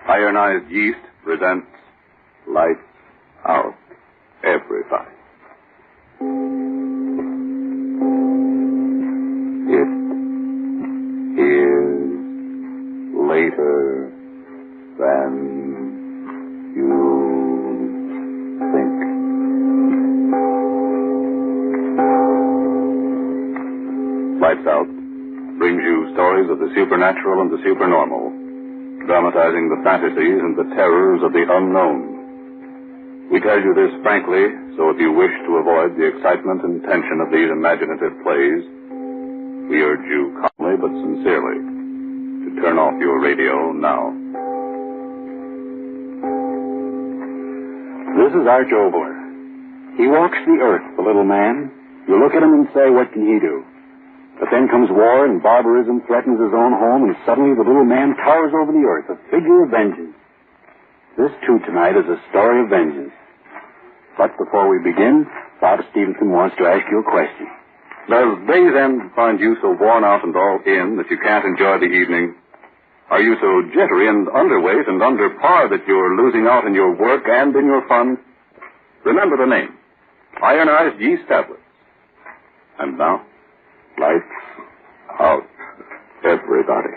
Ironized Yeast presents Lights Out, Everybody. It is later than you think. Lights Out brings you stories of the supernatural and the supernormal, dramatizing the fantasies and the terrors of the unknown. We tell you this frankly, so if you wish to avoid the excitement and tension of these imaginative plays, we urge you calmly but sincerely to turn off your radio now. This is Arch Obler. He walks the earth, the little man. You look at him and say, what can he do? But then comes war and barbarism threatens his own home, and suddenly the little man towers over the earth, a figure of vengeance. This, too, tonight is a story of vengeance. But before we begin, Father Stevenson wants to ask you a question. Does day's end find you so worn out and all in that you can't enjoy the evening? Are you so jittery and underweight and under par that you're losing out in your work and in your fun? Remember the name, Ironized Yeast Tablets. And now, Lights Out, Everybody.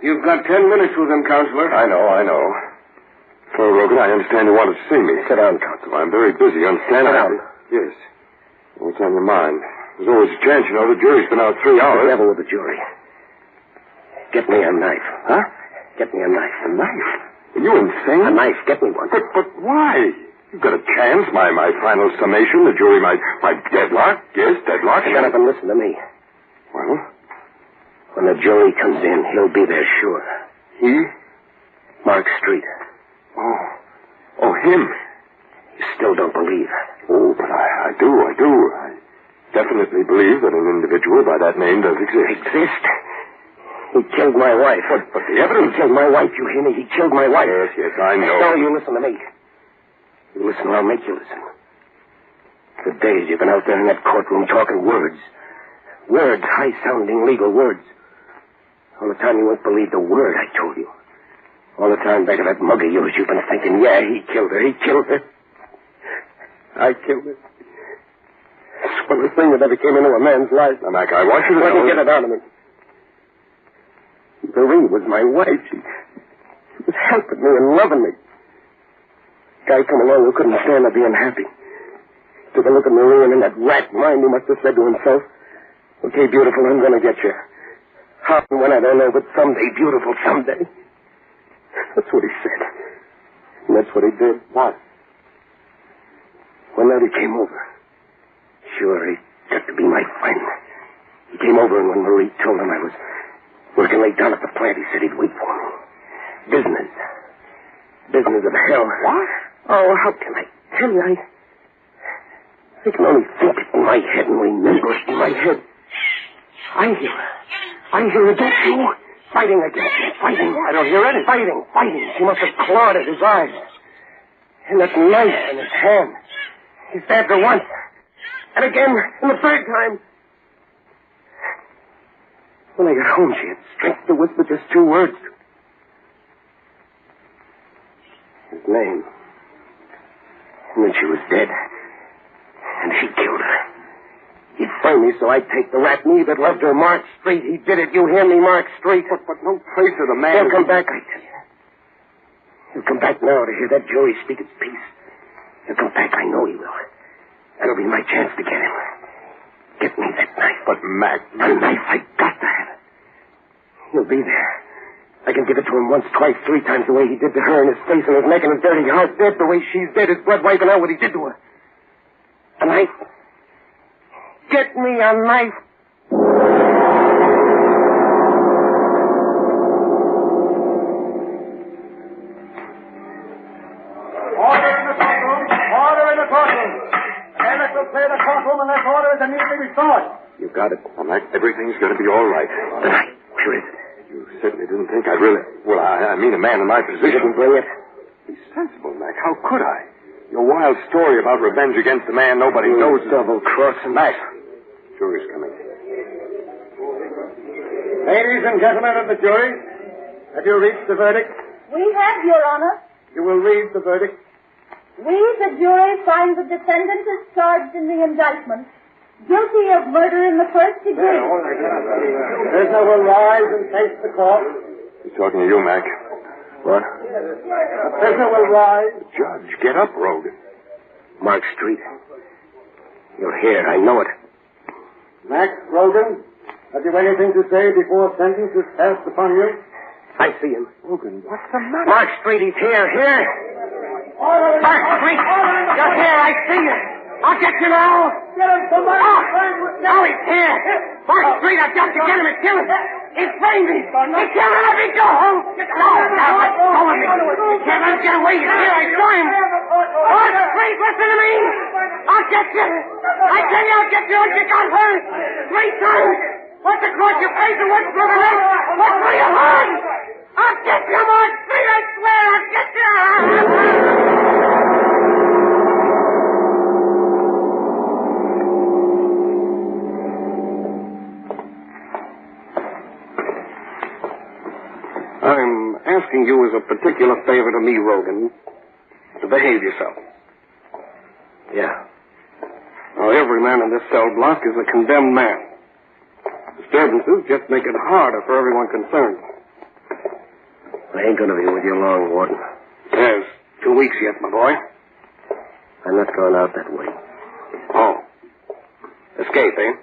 You've got 10 minutes with them, Counselor. I know. So, Rogan, I understand you wanted to see me. Sit down, Counselor. I'm very busy, you understand? Sit down. Yes. What's on your mind? There's always a chance, you know. The jury's been out 3 hours. The devil with the jury. Get me a knife. Huh? Get me a knife. A knife? Are you insane? A knife. Get me one. But why? You've got a chance. My final summation. The jury might deadlock. Yes, deadlock. Shut up and listen to me. Well? When the jury comes in, he'll be there sure. He? Mark Street. Oh, him. You still don't believe. Oh, but I do. I definitely believe that an individual by that name does exist. Exist? He killed my wife. But the evidence... He killed my wife, you hear me? He killed my wife. Yes, I know. No, you listen to me. You listen or I'll make you listen. For days you've been out there in that courtroom talking words. Words, high-sounding legal words. All the time you won't believe the word I told you. All the time back of that mug of yours you've been thinking, yeah, he killed her. I killed her. It's one of the things that ever came into a man's life. Now, Mac, I want you to Let know... me get it out of me. Marie was my wife. She was helping me and loving me. Guy come along who couldn't stand her being happy. Took a look at Marie, and in that rat mind he must have said to himself, okay, beautiful, I'm going to get you. How and when, I don't know, but someday, beautiful, someday. That's what he said. And that's what he did. What? One night he came over. Sure, he got to be my friend. He came over, and when Marie told him I was working late down at the plant, he said he'd wait for me. Business of hell. What? Oh, how can I tell you? I can only think it in my head and remember it in my head. I hear her. Don't you? Fighting against me. Fighting. I don't hear anything. Fighting. She must have clawed at his eyes. And that knife in his hand. He stabbed her once. And again, and the third time. When I got home, she had strength to whisper just 2 words. His name. And then she was dead. And he killed her. He'd find me so I'd take the rat, me that loved her, Mark Street. He did it. You hear me, Mark Street? But no trace of the man... He'll come back, I tell you. He'll come back now to hear that jury speak its piece. He'll come back, I know he will. That'll be my chance to get him. Get me that knife. But, Mac... The knife, I got to have it. He'll be there. I can give it to him once, twice, 3 times the way he did to her, in his face and his neck and his dirty heart, dead the way she's dead, his blood wiping out what he did to her. A knife. Get me a knife. Order in the courtroom. And it will clear the courtroom unless order is immediately restored. You got it. Well, Mac, everything's going to be all right. The knife. Where is it? You certainly didn't think I'd really... Well, I mean a man in my You position. didn't bring it? Be sensible, Mac. How could I? Your wild story about revenge against a man nobody knows... Double-crossing. Mac, Jury's coming. Ladies and gentlemen of the jury, have you reached the verdict? We have, Your Honor. You will read the verdict. We, the jury, find the defendant is charged in the indictment guilty of murder in the first degree. Prisoner will rise and face the court. He's talking to you, Mac. What? The prisoner will rise. Judge, get up, Rogan. Mark Street. You're here. I know it. Max Rogan, have you anything to say before sentence is passed upon you? I see him. Rogan, what's the matter? Mark Street, he's here. Here. Mark Street, you're here. I see you. I'll get you now. Get him, somebody. Now he's here. Mark Street, I've got to get him and kill him. He's framed me. He can't let me go. No, let go of me. You can't let him get away. He's here. I saw him. Mark Street, listen to me. I'll get you. I tell you, I'll get you if you got hurt. 3 times. Once across your face and once through the neck. Once through your heart. I'll get you, Mark Street. I swear I'll get you. I'm asking you as a particular favor to me, Rogan, to behave yourself. Yeah. Now, every man in this cell block is a condemned man. Disturbances just make it harder for everyone concerned. I ain't gonna be with you long, Warden. There's 2 weeks yet, my boy. I'm not going out that way. Oh. Escape, eh?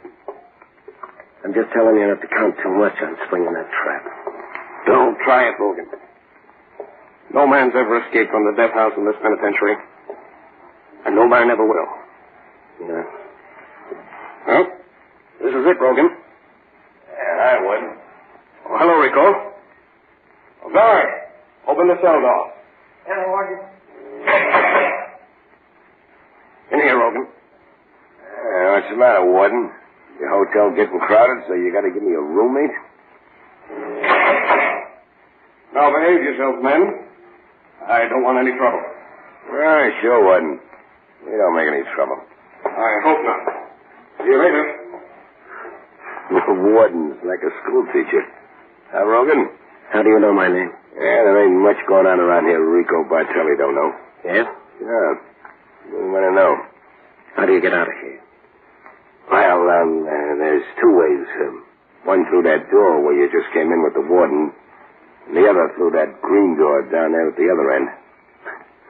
I'm just telling you not to count too much on swinging that trap. Don't try it, Logan. No man's ever escaped from the death house in this penitentiary. And no man ever will. Yeah. Well, this is it, Rogan. Yeah, I would. Oh, hello, Rico. Oh, guard, open the cell door. Hello, Warden. In here, Rogan. What's the matter, Warden? Your hotel getting crowded, so you gotta give me a roommate? Now behave yourselves, men. I don't want any trouble. Sure, Warden. We don't make any trouble. I hope not. See you later. Warden's like a school teacher. Huh, Rogan? How do you know my name? Yeah, there ain't much going on around here Rico Bartelli don't know. Yeah? Yeah. We want to know. How do you get out of here? Well, there's 2 ways. One through that door where you just came in with the warden. And the other through that green door down there at the other end.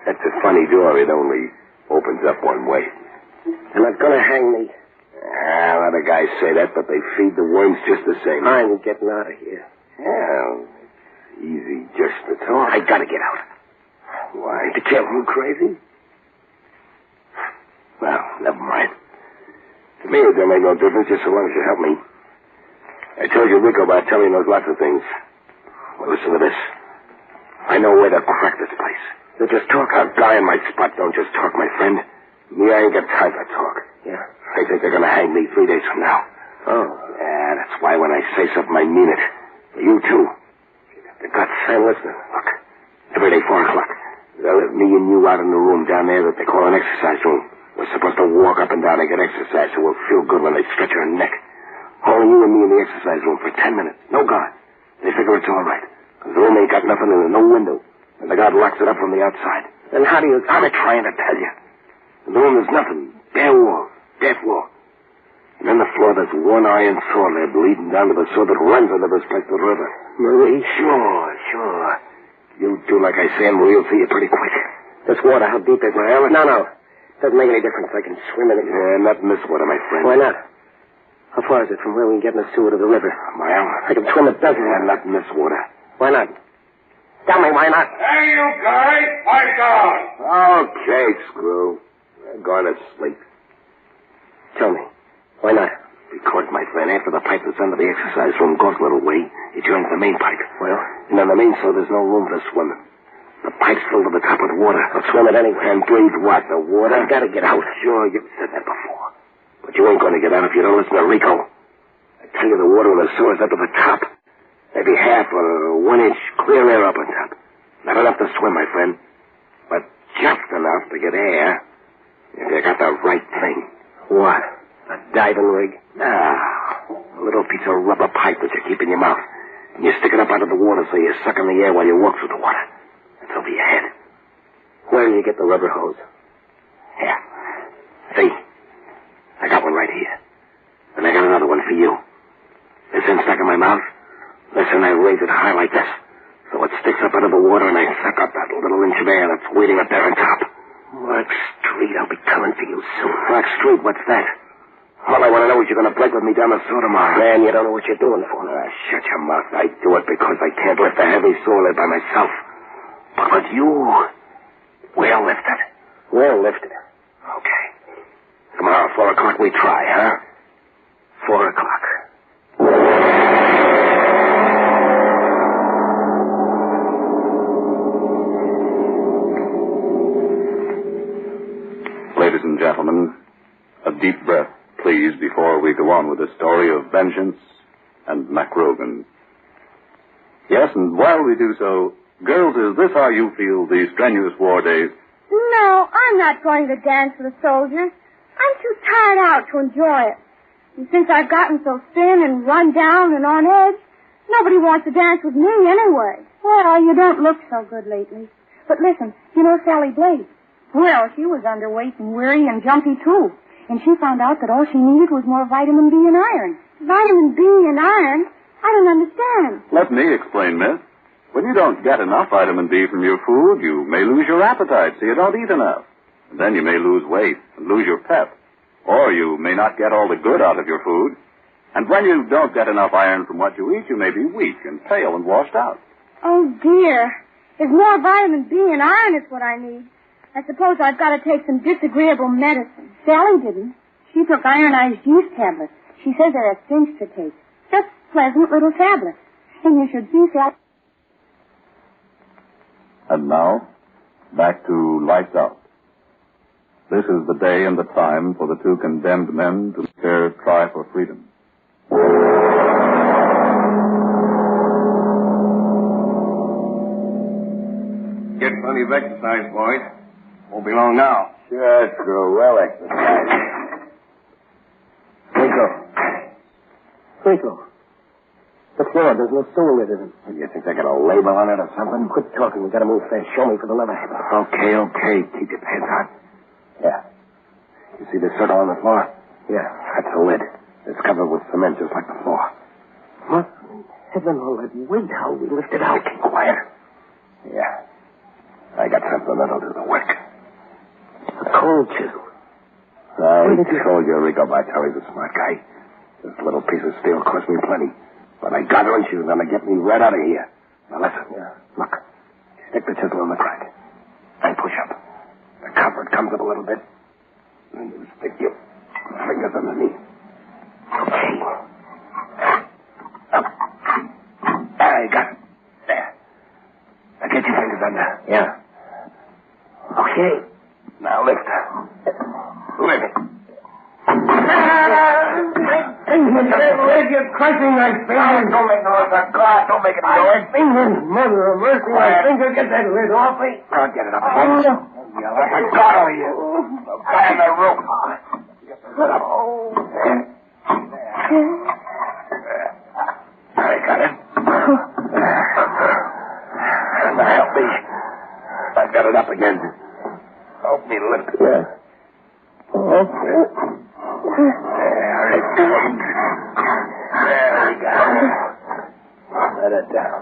That's a funny door. It only opens up one way. They're not gonna hang me. A lot of guys say that, but they feed the worms just the same. I'm getting out of here. Well, it's easy just to talk. I gotta get out. Why? To kill you crazy? Well, never mind. To me, it don't make no difference just so long as you help me. I told you Rico Bartelli knows lots of things. Well, listen to this. I know where to crack this place. You just talk. A guy in my spot don't just talk, my friend. Me, I ain't got time for talk. Yeah. I think they're gonna hang me 3 days from now. Oh. Yeah, that's why when I say something, I mean it. You too. The guts. I'm listening. Look, every day 4 o'clock, they'll let me and you out in the room down there that they call an exercise room. We're supposed to walk up and down and get exercise so we'll feel good when they stretch our neck. Only you and me in the exercise room for 10 minutes. No guard. They figure it's all right. 'Cause the room ain't got nothing in it, no window. And the guard locks it up from the outside. Then how do you... I'm trying to tell you. In the room there's nothing. Bare wall. Bare floor. And on the floor there's one iron saw lid leading down to the saw that runs into this place to the river. Marie? Sure. You do like I say and we'll see you pretty quick. This water, how deep is it? Well, No. Doesn't make any difference. I can swim in it. Yeah, not in this water, my friend. Why not? How far is it from where we can get in the sewer to the river? A mile. I can swim a dozen. Yeah, not in this water. Why not? Tell me why not. Hey, you guys! Pipe down! Okay, screw. We're going to sleep. Tell me. Why not? Because, my friend, after the pipe that's under the exercise room goes a little way, it joins the main pipe. Well? And on the main floor, there's no room for swimming. The pipe's filled to the top with water. I'll swim it anyway. And breathe what? The water? I gotta get out. Sure, you've said that before. But you ain't going to get out if you don't listen to Rico. I tell you, the water in the sewer's up to the top. Maybe half or 1 inch clear air up on top. Not enough to swim, my friend. But just enough to get air if you got the right thing. What? A diving rig? No. A little piece of rubber pipe that you keep in your mouth. And you stick it up out of the water so you suck in the air while you walk through the water. It's over your head. Where do you get the rubber hose? Here. See? I got one right here. And I got another one for you. This end stuck in my mouth. This end I raise it high like this. So it sticks up out of the water and I suck up that little inch of air that's waiting up there on top. Mark Street, I'll be coming for you soon. Mark Street, what's that? All I want to know is you're going to break with me down the sewer tomorrow. Man, you don't know what you're doing for. Shut your mouth. I do it because I can't lift a heavy sewer lid by myself. But with you, we'll lift it. We'll lift it. Okay. Tomorrow, 4 o'clock, we try, huh? 4 o'clock. Ladies and gentlemen, a deep breath, please, before we go on with the story of Vengeance and Mac Rogan. Yes, and while we do so, girls, is this how you feel these strenuous war days? No, I'm not going to dance with the soldiers. I'm too tired out to enjoy it. And since I've gotten so thin and run down and on edge, nobody wants to dance with me anyway. Well, you don't look so good lately. But listen, you know Sally Blake? Well, she was underweight and weary and jumpy, too. And she found out that all she needed was more vitamin B and iron. Vitamin B and iron? I don't understand. Let me explain, miss. When you don't get enough vitamin B from your food, you may lose your appetite, so you don't eat enough. And then you may lose weight and lose your pep. Or you may not get all the good out of your food. And when you don't get enough iron from what you eat, you may be weak and pale and washed out. Oh, dear. There's more vitamin B and iron is what I need. I suppose I've got to take some disagreeable medicine. Sally didn't. She took ironized yeast tablets. She says they're a cinch to take. Just pleasant little tablets. And you should see Sally. And now, back to Lights Out. This is the day and the time for the two condemned men to their try for freedom. Get plenty of exercise, boys. Won't be long now. Sure, true. Well exercised. Twinkle. The floor, there's no sewer lid in it. You think they got a label on it or something? Quit talking. We gotta move fast. Show me for the lever. Okay. Keep your pants on. Yeah. You see this circle on the floor? Yeah. That's the lid. It's covered with cement just like the floor. What? Heaven already. Wait how we lift it out. Keep quiet. Yeah. I got something that'll do the work. A cold chisel. I told you Rico Vitale's a smart guy. This little piece of steel cost me plenty. But I got her and she was going to get me right out of here. Now listen. Yeah. Look. Stick the chisel in the crack. And push up. The cover comes up a little bit. And you stick your fingers underneath. Okay. Up. I got it. There. Now get your fingers under. Yeah. Okay. Now lift. Lift it. You're crushing my fingers. Don't make no noise. God, don't make any noise. Fingers, mother of mercy. My fingers, get that lid off me. I'll get it up. You're like a god over here. Back in the room. Sit up. I got it. Now help me. I got it up again. Help me lift it. Yeah. Okay. There it goes. There we go. Let it down.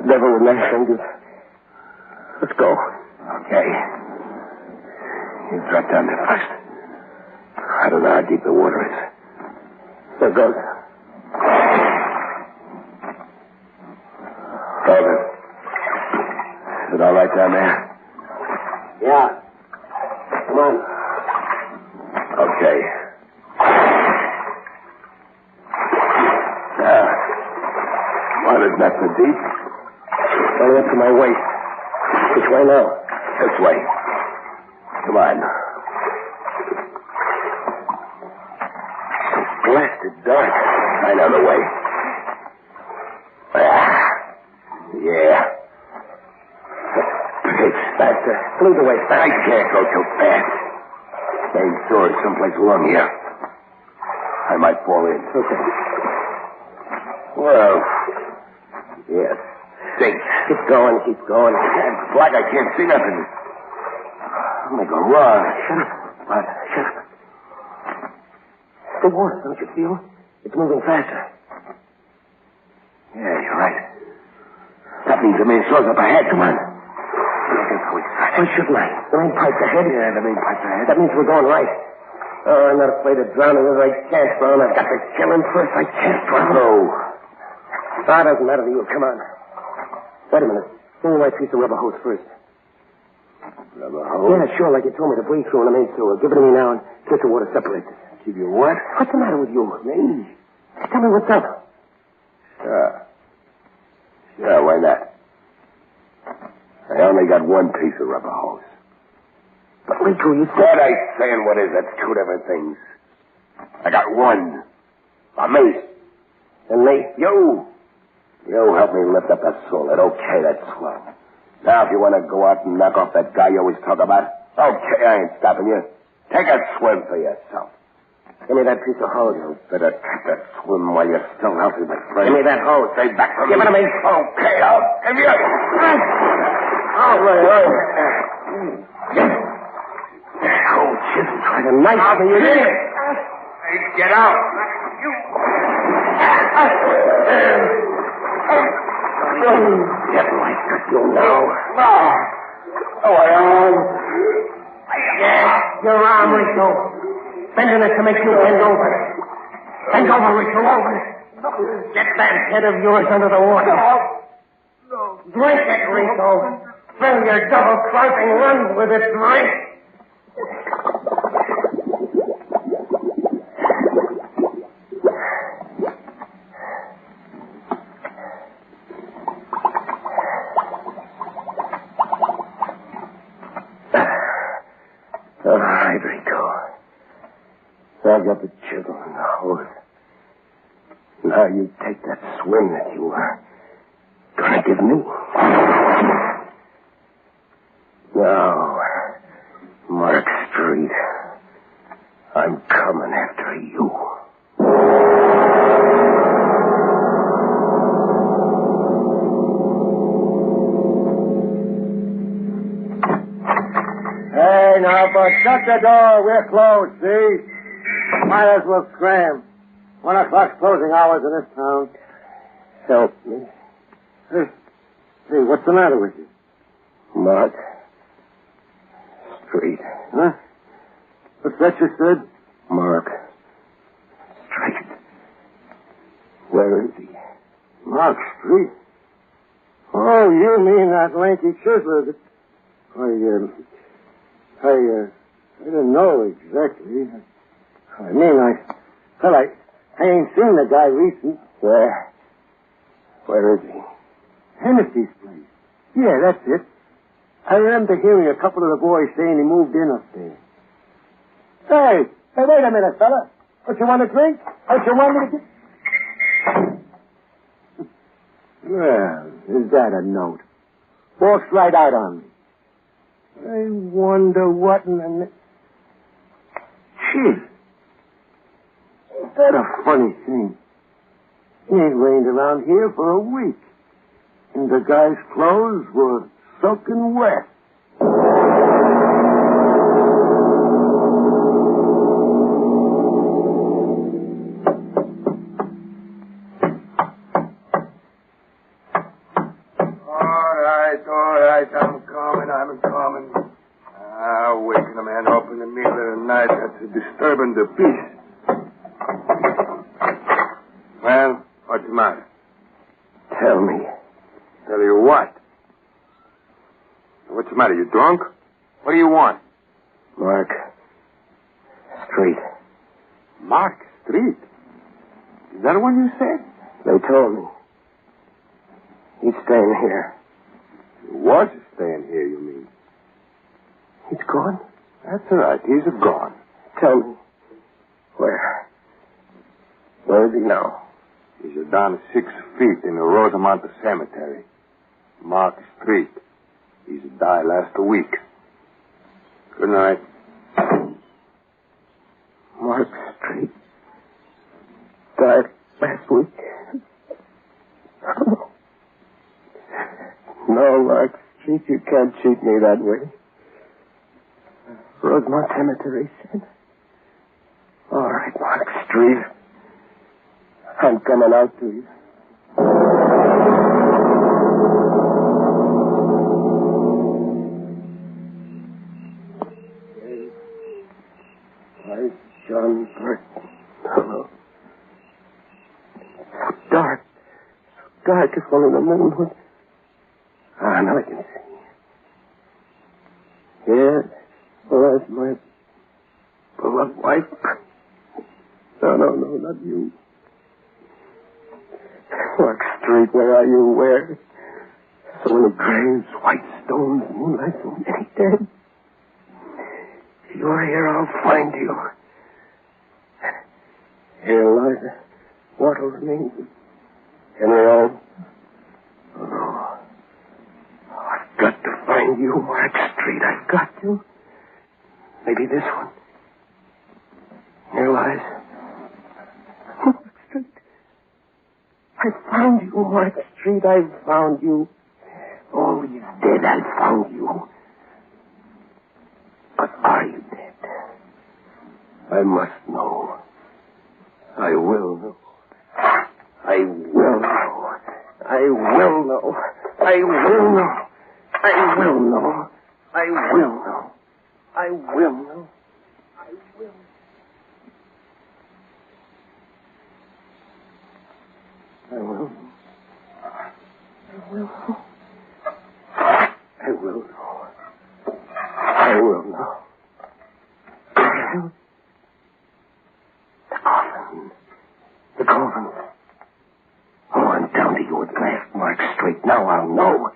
Devil with my fingers. Let's go. Okay. You drop down there first. I don't know how deep the water is. There goes. David. Is it all right down there? Yeah. Come on. Okay. Water's not so deep. Only up to my waist. Which way now? This way. Come on. Blasted dark. I know the way. Yeah. Faster. Lead the way, I faster. can't go too fast. Main door is someplace along here. I might fall in. Okay. Well, yes. Think. Keep going, keep going. It's like I can't see nothing. I'm gonna go wrong. Shut up. What? Shut up. The water, don't you feel? It's moving faster. Yeah, you're right. That means the main door's up ahead. Come on. Why shouldn't I? The main pipe's ahead. Yeah, the main pipe's ahead. That means we're going right. Oh, I'm not afraid of drowning. I can't drown. I've got to kill him first. I can't drown. No. Ah, doesn't matter to you. Come on. Wait a minute. Give me my piece of rubber hose first. Rubber hose? Yeah, sure, like you told me to breathe through in the main sewer. Give it to me now and get the water separated. Give you what? What's the matter with you? Me? Tell me what's up. Sure. Sure, why not? I only got one piece of rubber hose. But Rico, you What I say and what is, that's two different things. I got one. For me. And me? You help me lift up that solid. Okay, that's swell. Now, if you want to go out and knock off that guy you always talk about, okay, I ain't stopping you. Take a swim for yourself. Give me that piece of hose. You better take that swim while you're still healthy, my friend. Give me that hose. Stay back from Give me. it to me. Okay, I'll give you. Oh, right. Oh, just try to knife me, you did. Hey, get out. You. Devil, I got you now. No. Oh, I am. Yeah, your arm, Rico. Bending it to make you bend over. Bend over, Rico, over. Get that head of yours under the water. No. Drink it, Rico. Fill your double-crossing lungs with it, drink. All right, Rico. I got the chisel and the hose. Now you take that swim that you were gonna give me. Now, Mark Street, I'm coming after you. Hey, now, but shut the door. We're closed, see? Might as well scram. 1 o'clock's closing hours in this town. Help me. Hey, what's the matter with you? Mark Street. Huh? What's that you said? Mark Street. Where is he? Mark Street? Oh, you mean that lanky chiseler that... I didn't know exactly. I mean, I ain't seen the guy recent. Where is he? Hennessy's place. Yeah, that's it. I remember hearing a couple of the boys saying he moved in up there. Hey, wait a minute, fella. Don't you want a drink? Don't you want me to get... Well, is that a note? Walks right out on me. I wonder what in the... Gee. Ain't that a funny thing? It ain't rained around here for a week. And the guy's clothes were soaking wet. All right, I'm coming. Waking a man up in the middle of the night, that's disturbing the peace. Well, what's the matter? Tell me. Tell you what? What's the matter, you drunk? What do you want? Mark Street. Mark Street? Is that what you said? They told me. He's staying here. He was staying here, you mean? He's gone? That's all right. He's gone. Tell me. Where? Where is he now? He's down 6 feet in the Rosamont Cemetery. Mark Street. He's died last week. Good night. Mark Street died last week. No, Mark Street, you can't cheat me that way. Rosemont Cemetery said. All right, Mark Street. I'm coming out to you. Hi, John Burton. Hello. So dark. So dark. It's only the moon. Ah, now I can see. Yeah. Well, that's my beloved wife. No, not you. Mark Street, where are you? Where? So many graves, white stones, moonlight, so many dead. If you're here, I'll find you. Here lies Wattles me. Henry Old. Oh, no. I've got to find you, Mark Street. I've got to. Maybe this one. Here lies Mark Street. I found you, Mark Street. I found you. Oh, he's dead. I found you. But are you dead? I must know. I will know. I will know. I will know. I will know. I will know. I will know. I will know. I will. I will. I will know. I will know. I will know. The coffin. The coffin. Oh, I'm down to you at last, Mark Street. Now I'll know.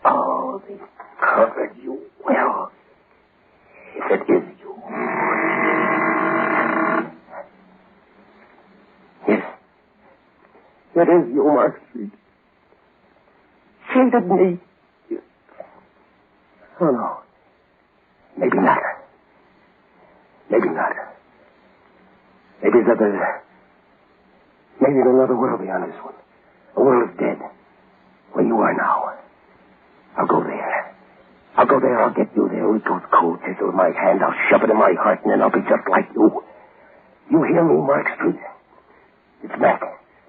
Oh, they covered you well. If it is you. Yes. It is you, Mark Street. Cheated me. Oh, no. Maybe not. Maybe not. Maybe maybe there's another world beyond this one. A world of dead. Where you are now. I'll go there. I'll go there. I'll get you there. Rico's cold chisel in my hand. I'll shove it in my heart, and then I'll be just like you. You hear me, Mark Street? It's Mac.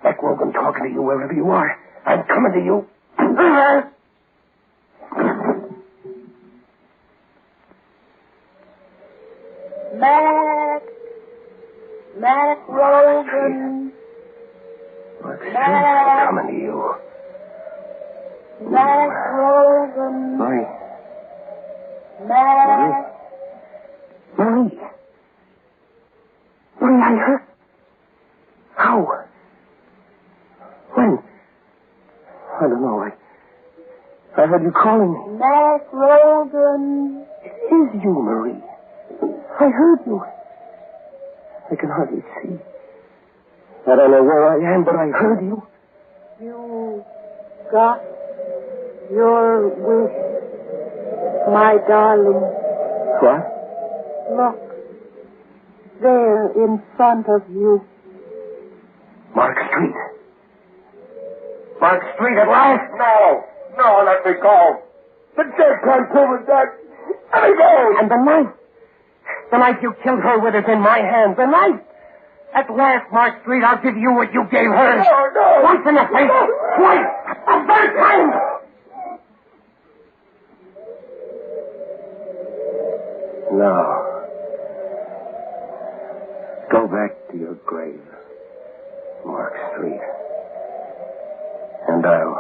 Mac Rogan talking to you wherever you are. I'm coming to you. Mac Rogan. Mark Street, I'm coming to you. Mac Rogan. Marie. Mac. Marie, I heard. How? When? I don't know. I heard you calling me. Mac Rogan. It is you, Marie. I heard you. I can hardly see. I don't know where I am, but I heard you. You got your wish, my darling. What? Look, there in front of you. Mark Street. Mark Street at last? No, let me go. The dead can't prove it, Dad. Let me go. And the knife. The knife you killed her with is in my hand. The knife. At last, Mark Street, I'll give you what you gave her. No. Once in the face. Twice. A third time. No. Go back to your grave, Mark Street. And I'll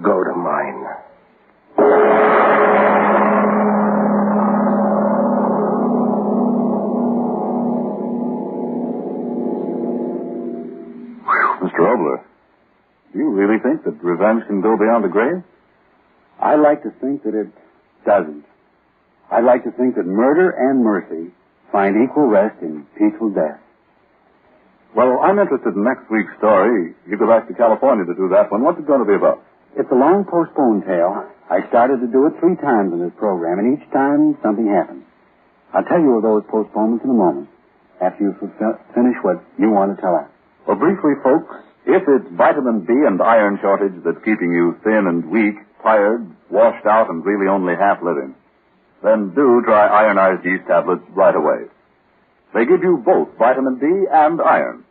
go to mine. Mr. Obler, do you really think that revenge can go beyond the grave? I like to think that it doesn't. I like to think that murder and mercy find equal rest in peaceful death. Well, I'm interested in next week's story. You go back to California to do that one. What's it going to be about? It's a long postponed tale. I started to do it 3 times in this program, and each time something happened. I'll tell you of those postponements in a moment, after you finish what you want to tell us. Well, briefly, folks, if it's vitamin B and iron shortage that's keeping you thin and weak, tired, washed out, and really only half living, then do try ironized yeast tablets right away. They give you both vitamin B and iron.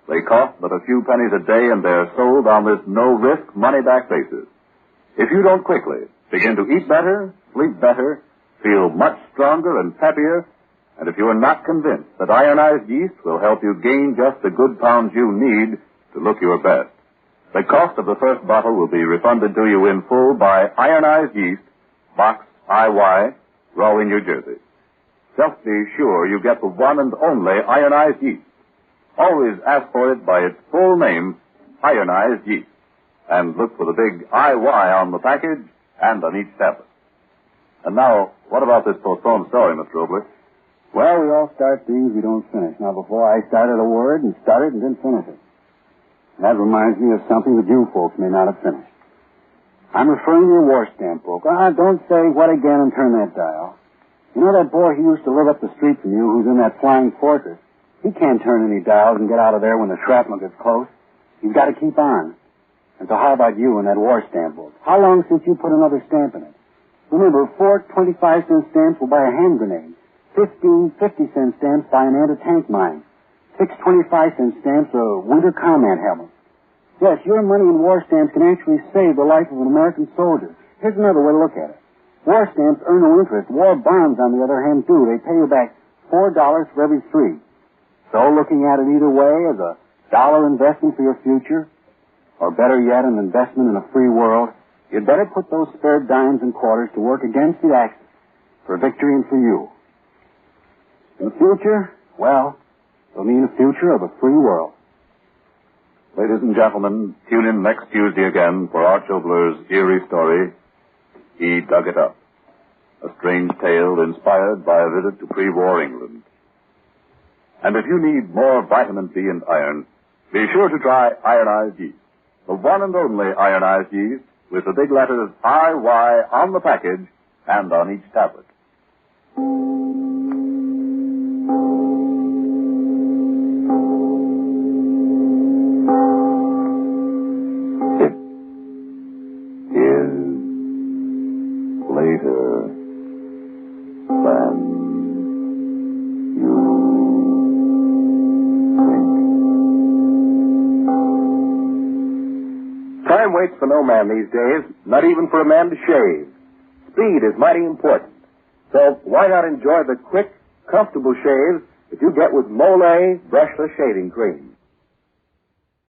They cost but a few pennies a day, and they're sold on this no-risk, money-back basis. If you don't quickly begin to eat better, sleep better, feel much stronger and happier, and if you are not convinced that ironized yeast will help you gain just the good pounds you need to look your best, the cost of the first bottle will be refunded to you in full by Ironized Yeast, Box IY, Rahway, New Jersey. Just be sure you get the one and only ironized yeast. Always ask for it by its full name, ironized yeast. And look for the big IY on the package and on each tablet. And now, what about this postponed story, Mr. Obler? Well, we all start things we don't finish. Now, before I started a word and started and didn't finish it. That reminds me of something that you folks may not have finished. I'm referring to your war stamp book. Don't say what again and turn that dial. You know that boy who used to live up the street from you who's in that flying fortress? He can't turn any dials and get out of there when the shrapnel gets close. He's got to keep on. And so how about you and that war stamp book? How long since you put another stamp in it? Remember, 4 25-cent stamps will buy a hand grenade. 15 50-cent stamps buy an anti-tank mine. 6 25-cent stamps a winter combat helmet. Yes, your money in war stamps can actually save the life of an American soldier. Here's another way to look at it. War stamps earn no interest. War bonds, on the other hand, do. They pay you back $4 for every 3. So looking at it either way as a dollar investment for your future, or better yet, an investment in a free world, you'd better put those spare dimes and quarters to work against the Axis for victory and for you. In the future, well, it'll mean a future of a free world. Ladies and gentlemen, tune in next Tuesday again for Arch Obler's eerie story, He Dug It Up, a strange tale inspired by a visit to pre-war England. And if you need more vitamin B and iron, be sure to try ironized yeast, the one and only ironized yeast with the big letters IY on the package and on each tablet. Time waits for no man these days, not even for a man to shave. Speed is mighty important. So why not enjoy the quick, comfortable shaves that you get with Mole brushless shaving cream?